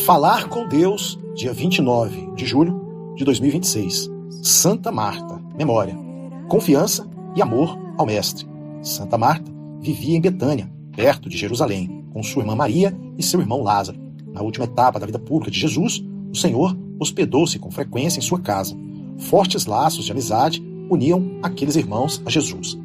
Falar com Deus, dia 29 de julho de 2026. Santa Marta, memória, confiança e amor ao Mestre. Santa Marta vivia em Betânia, perto de Jerusalém, com sua irmã Maria e seu irmão Lázaro. Na última etapa da vida pública de Jesus, o Senhor hospedou-se com frequência em sua casa. Fortes laços de amizade uniam aqueles irmãos a Jesus.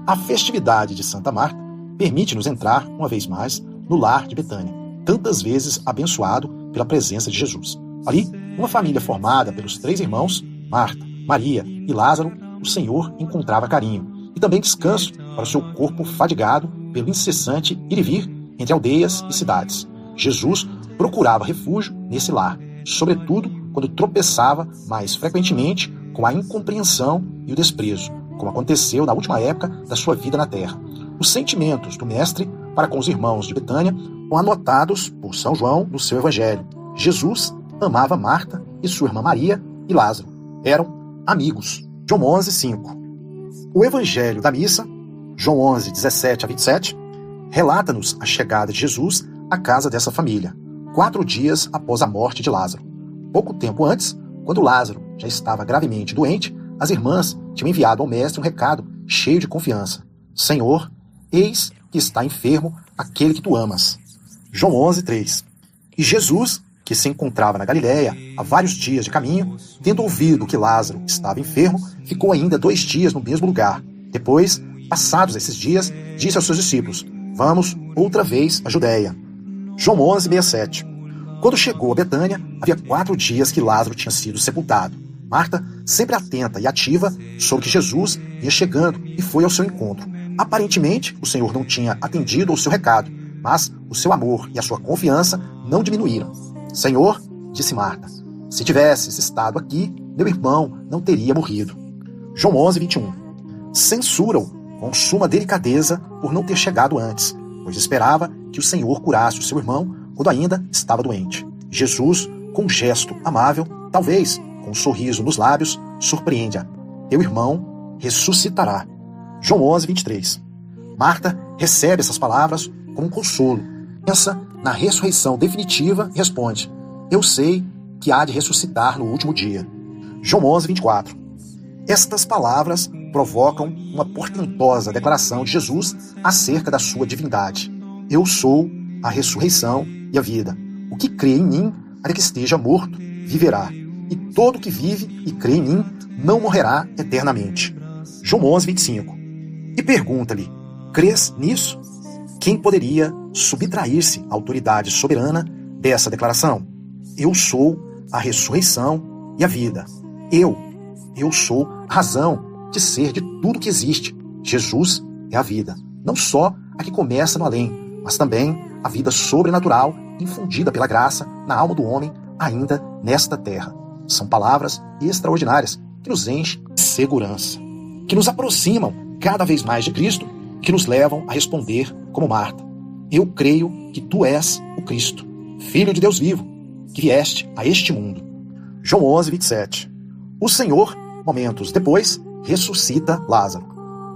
A festividade de Santa Marta permite-nos entrar, uma vez mais, no lar de Betânia, tantas vezes abençoado pela presença de Jesus. Ali, uma família formada pelos 3 irmãos, Marta, Maria e Lázaro, o Senhor encontrava carinho e também descanso para o seu corpo fadigado pelo incessante ir e vir entre aldeias e cidades. Jesus procurava refúgio nesse lar, sobretudo quando tropeçava mais frequentemente com a incompreensão e o desprezo, como aconteceu na última época da sua vida na terra. Os sentimentos do Mestre para com os irmãos de Betânia são anotados por São João no seu Evangelho. Jesus amava Marta e sua irmã Maria e Lázaro. Eram amigos. João 11:5. O Evangelho da Missa, João 11, 17 a 27, relata-nos a chegada de Jesus à casa dessa família, 4 dias após a morte de Lázaro. Pouco tempo antes, quando Lázaro já estava gravemente doente, as irmãs tinham enviado ao Mestre um recado cheio de confiança. Senhor, eis que está enfermo aquele que tu amas. João 11:3. E Jesus, que se encontrava na Galiléia há vários dias de caminho, tendo ouvido que Lázaro estava enfermo, ficou ainda 2 dias no mesmo lugar. Depois, passados esses dias, disse aos seus discípulos: Vamos outra vez à Judéia. João 11:67. Quando chegou a Betânia, havia 4 dias que Lázaro tinha sido sepultado. Marta, sempre atenta e ativa, soube que Jesus ia chegando e foi ao seu encontro. Aparentemente, o Senhor não tinha atendido ao seu recado, mas o seu amor e a sua confiança não diminuíram. Senhor, disse Marta, se tivesses estado aqui, meu irmão não teria morrido. João 11:21. Censura-o com suma delicadeza por não ter chegado antes, pois esperava que o Senhor curasse o seu irmão quando ainda estava doente. Jesus, com um gesto amável, talvez com um sorriso nos lábios, surpreende-a. Teu irmão ressuscitará. João 11:23. Marta recebe essas palavras como um consolo. Pensa na ressurreição definitiva e responde: Eu sei que há de ressuscitar no último dia. João 11:24. Estas palavras provocam uma portentosa declaração de Jesus acerca da sua divindade. Eu sou a ressurreição e a vida. O que crê em mim, ainda que esteja morto, viverá. E todo que vive e crê em mim não morrerá eternamente. João 11:25. E pergunta-lhe: crês nisso? Quem poderia subtrair-se à autoridade soberana dessa declaração? Eu sou a ressurreição e a vida. Eu sou a razão de ser de tudo que existe. Jesus é a vida, não só a que começa no além, mas também a vida sobrenatural infundida pela graça na alma do homem ainda nesta terra. São palavras extraordinárias que nos enchem de segurança, que nos aproximam cada vez mais de Cristo, que nos levam a responder como Marta: Eu creio que tu és o Cristo, Filho de Deus vivo, que vieste a este mundo. João 11:27. O Senhor, momentos depois, ressuscita Lázaro.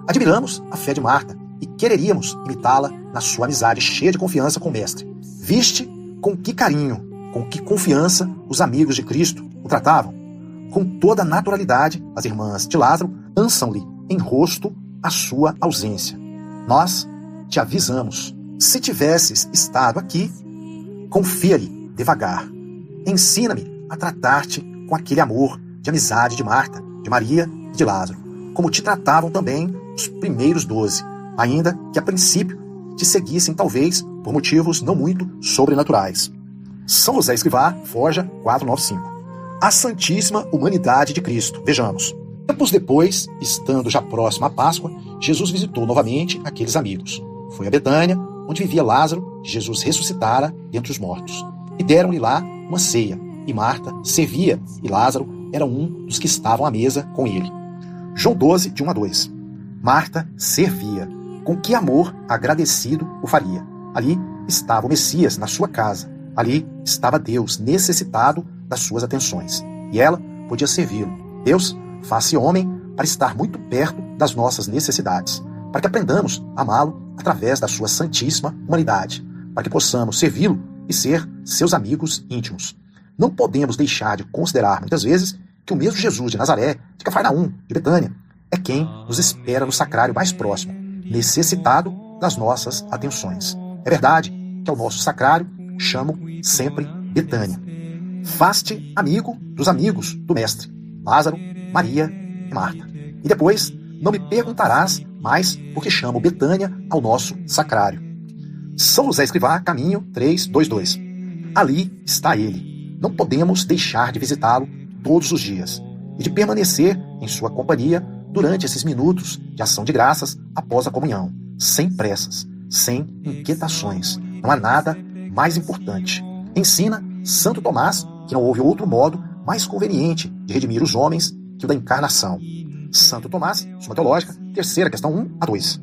Admiramos a fé de Marta e quereríamos imitá-la na sua amizade cheia de confiança com o Mestre. Viste com que carinho, com que confiança os amigos de Cristo o tratavam? Com toda a naturalidade, as irmãs de Lázaro lançam-lhe em rosto a sua ausência. Nós te avisamos, se tivesses estado aqui, confia-lhe devagar. Ensina-me a tratar-te com aquele amor de amizade de Marta, de Maria e de Lázaro, como te tratavam também os primeiros 12, ainda que a princípio te seguissem talvez por motivos não muito sobrenaturais. São José Escrivá, Forja 495. A Santíssima Humanidade de Cristo. Vejamos. Tempos depois, estando já próximo à Páscoa, Jesus visitou novamente aqueles amigos. Foi a Betânia, onde vivia Lázaro, que Jesus ressuscitara dentre os mortos. E deram-lhe lá uma ceia, e Marta servia, e Lázaro era um dos que estavam à mesa com ele. João 12, de 1 a 2. Marta servia. Com que amor agradecido o faria. Ali estava o Messias na sua casa. Ali estava Deus necessitado das suas atenções. E ela podia servi-lo. Deus faz-se homem para estar muito perto das nossas necessidades, para que aprendamos a amá-lo através da sua santíssima humanidade, para que possamos servi-lo e ser seus amigos íntimos. Não podemos deixar de considerar, muitas vezes, que o mesmo Jesus de Nazaré, de Cafarnaum, de Betânia, é quem nos espera no sacrário mais próximo, necessitado das nossas atenções. É verdade que ao nosso sacrário chamo sempre Betânia. Faz-te amigo dos amigos do Mestre, Lázaro, Maria e Marta. E depois não me perguntarás mais porque chamo Betânia ao nosso sacrário. São José Escrivá, Caminho 322. Ali está ele. Não podemos deixar de visitá-lo todos os dias e de permanecer em sua companhia durante esses minutos de ação de graças após a comunhão, sem pressas, sem inquietações. Não há nada mais importante. Ensina Santo Tomás que não houve outro modo mais conveniente de redimir os homens que o da encarnação. Santo Tomás, Suma Teológica, terceira questão 1 a 2.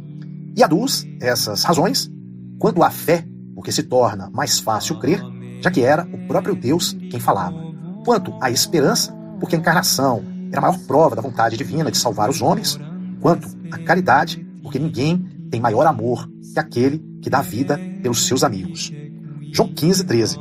E aduz essas razões quanto à fé, porque se torna mais fácil crer, já que era o próprio Deus quem falava. Quanto à esperança, porque a encarnação era a maior prova da vontade divina de salvar os homens. Quanto à caridade, porque ninguém tem maior amor que aquele que dá vida pelos seus amigos. João 15, 13.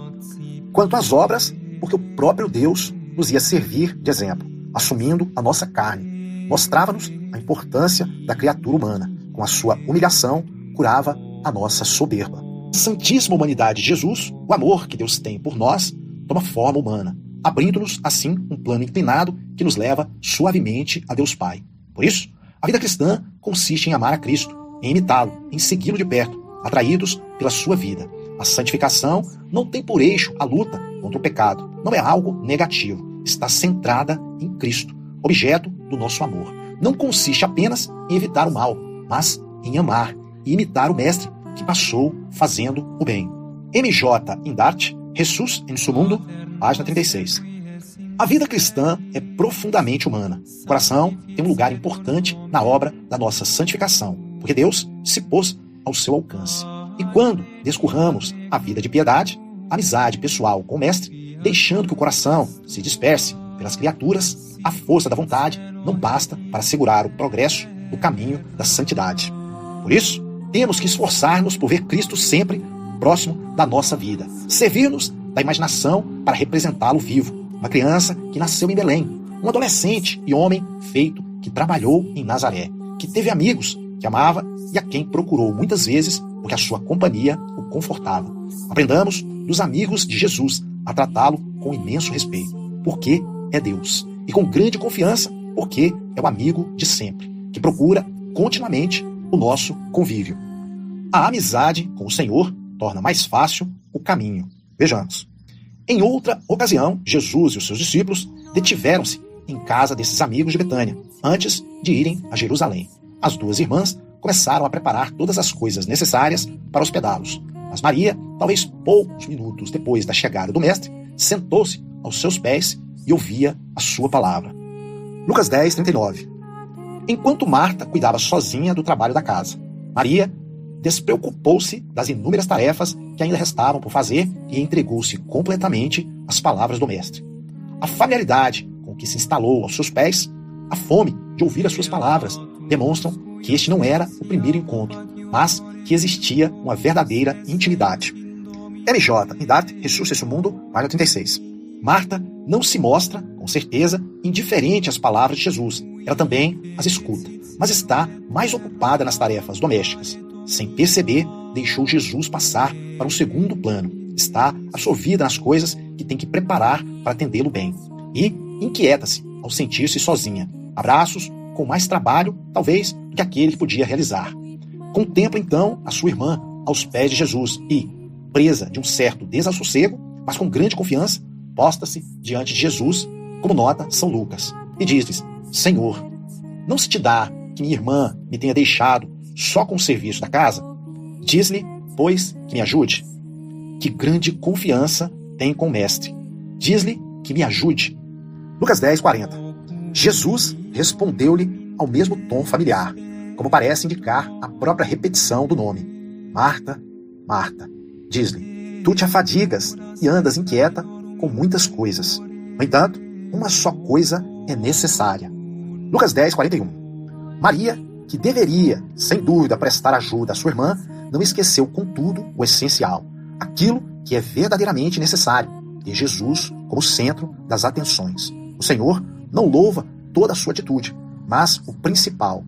Quanto às obras, porque o próprio Deus nos ia servir de exemplo, assumindo a nossa carne. Mostrava-nos a importância da criatura humana. Com a sua humilhação, curava a nossa soberba. Santíssima humanidade de Jesus, o amor que Deus tem por nós, toma forma humana, abrindo-nos, assim, um plano inclinado que nos leva suavemente a Deus Pai. Por isso, a vida cristã consiste em amar a Cristo, em imitá-lo, em segui-lo de perto, atraídos pela sua vida. A santificação não tem por eixo a luta contra o pecado. Não é algo negativo. Está centrada em Cristo, objeto do nosso amor. Não consiste apenas em evitar o mal, mas em amar e imitar o Mestre que passou fazendo o bem. M.J. Indart, Jesus em seu mundo, página 36. A vida cristã é profundamente humana. O coração tem um lugar importante na obra da nossa santificação, porque Deus se pôs ao seu alcance. E quando descurramos a vida de piedade, amizade pessoal com o Mestre, deixando que o coração se disperse pelas criaturas, a força da vontade não basta para assegurar o progresso do caminho da santidade. Por isso, temos que esforçar-nos por ver Cristo sempre próximo da nossa vida, servir-nos da imaginação para representá-lo vivo, uma criança que nasceu em Belém, um adolescente e homem feito que trabalhou em Nazaré, que teve amigos, que amava e a quem procurou muitas vezes porque a sua companhia o confortava. Aprendamos dos amigos de Jesus a tratá-lo com imenso respeito, porque é Deus, e com grande confiança, porque é o amigo de sempre, que procura continuamente o nosso convívio. A amizade com o Senhor torna mais fácil o caminho. Vejamos. Em outra ocasião, Jesus e os seus discípulos detiveram-se em casa desses amigos de Betânia, antes de irem a Jerusalém. As duas irmãs começaram a preparar todas as coisas necessárias para hospedá-los. Mas Maria, talvez poucos minutos depois da chegada do Mestre, sentou-se aos seus pés e ouvia a sua palavra. Lucas 10, 39. Enquanto Marta cuidava sozinha do trabalho da casa, Maria despreocupou-se das inúmeras tarefas que ainda restavam por fazer e entregou-se completamente às palavras do Mestre. A familiaridade com que se instalou aos seus pés, a fome de ouvir as suas palavras, demonstram que este não era o primeiro encontro, mas que existia uma verdadeira intimidade. M.J. Indart, Jesus em seu mundo, página 36. Marta não se mostra, com certeza, indiferente às palavras de Jesus. Ela também as escuta, mas está mais ocupada nas tarefas domésticas. Sem perceber, deixou Jesus passar para um segundo plano. Está absorvida nas coisas que tem que preparar para atendê-lo bem. E inquieta-se ao sentir-se sozinha. Abraços com mais trabalho, talvez, do que aquele que podia realizar. Contempla, então, a sua irmã aos pés de Jesus e, presa de um certo desassossego, mas com grande confiança, posta-se diante de Jesus, como nota São Lucas, e diz-lhes: Senhor, não se te dá que minha irmã me tenha deixado só com o serviço da casa? Diz-lhe, pois, que me ajude. Que grande confiança tem com o Mestre. Diz-lhe que me ajude. Lucas 10, 40. Jesus respondeu-lhe ao mesmo tom familiar, como parece indicar a própria repetição do nome. Marta, Marta. Diz-lhe: tu te afadigas e andas inquieta com muitas coisas. No entanto, uma só coisa é necessária. Lucas 10, 41. Maria, que deveria, sem dúvida, prestar ajuda à sua irmã, não esqueceu, contudo, o essencial, aquilo que é verdadeiramente necessário ter Jesus como centro das atenções. O Senhor não louva toda a sua atitude, mas o principal,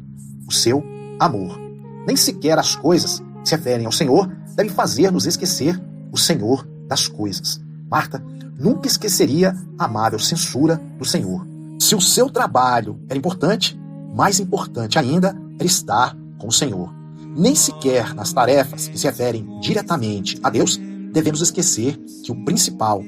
o seu amor. Nem sequer as coisas que se referem ao Senhor devem fazer-nos esquecer o Senhor das coisas. Marta nunca esqueceria a amável censura do Senhor. Se o seu trabalho era importante, mais importante ainda era estar com o Senhor. Nem sequer nas tarefas que se referem diretamente a Deus, devemos esquecer que o principal,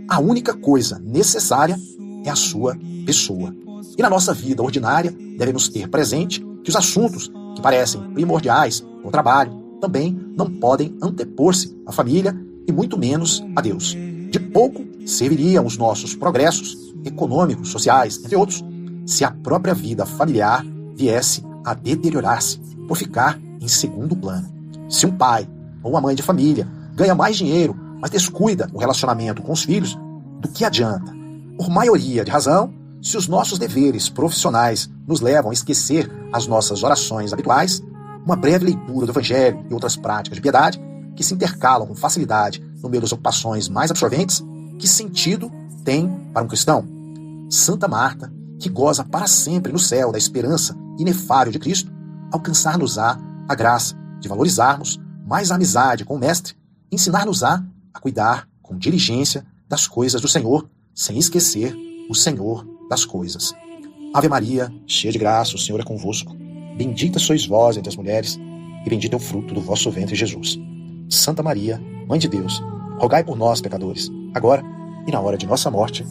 a única coisa necessária é a sua pessoa. E na nossa vida ordinária, devemos ter presente que os assuntos que parecem primordiais ao trabalho também não podem antepor-se à família e muito menos a Deus. De pouco serviriam os nossos progressos econômicos, sociais, entre outros, se a própria vida familiar viesse a deteriorar-se por ficar em segundo plano. Se um pai ou uma mãe de família ganha mais dinheiro, mas descuida o relacionamento com os filhos, do que adianta? Por maioria de razão, se os nossos deveres profissionais nos levam a esquecer as nossas orações habituais, uma breve leitura do Evangelho e outras práticas de piedade que se intercalam com facilidade no meio das ocupações mais absorventes, que sentido tem para um cristão? Santa Marta, que goza para sempre no céu da esperança inefável de Cristo, alcançar-nos-á a graça de valorizarmos mais a amizade com o Mestre, ensinar-nos-á a cuidar com diligência das coisas do Senhor, sem esquecer o Senhor das coisas. Ave Maria, cheia de graça, o Senhor é convosco. Bendita sois vós entre as mulheres, e bendito é o fruto do vosso ventre, Jesus. Santa Maria, Mãe de Deus, rogai por nós, pecadores, agora e na hora de nossa morte.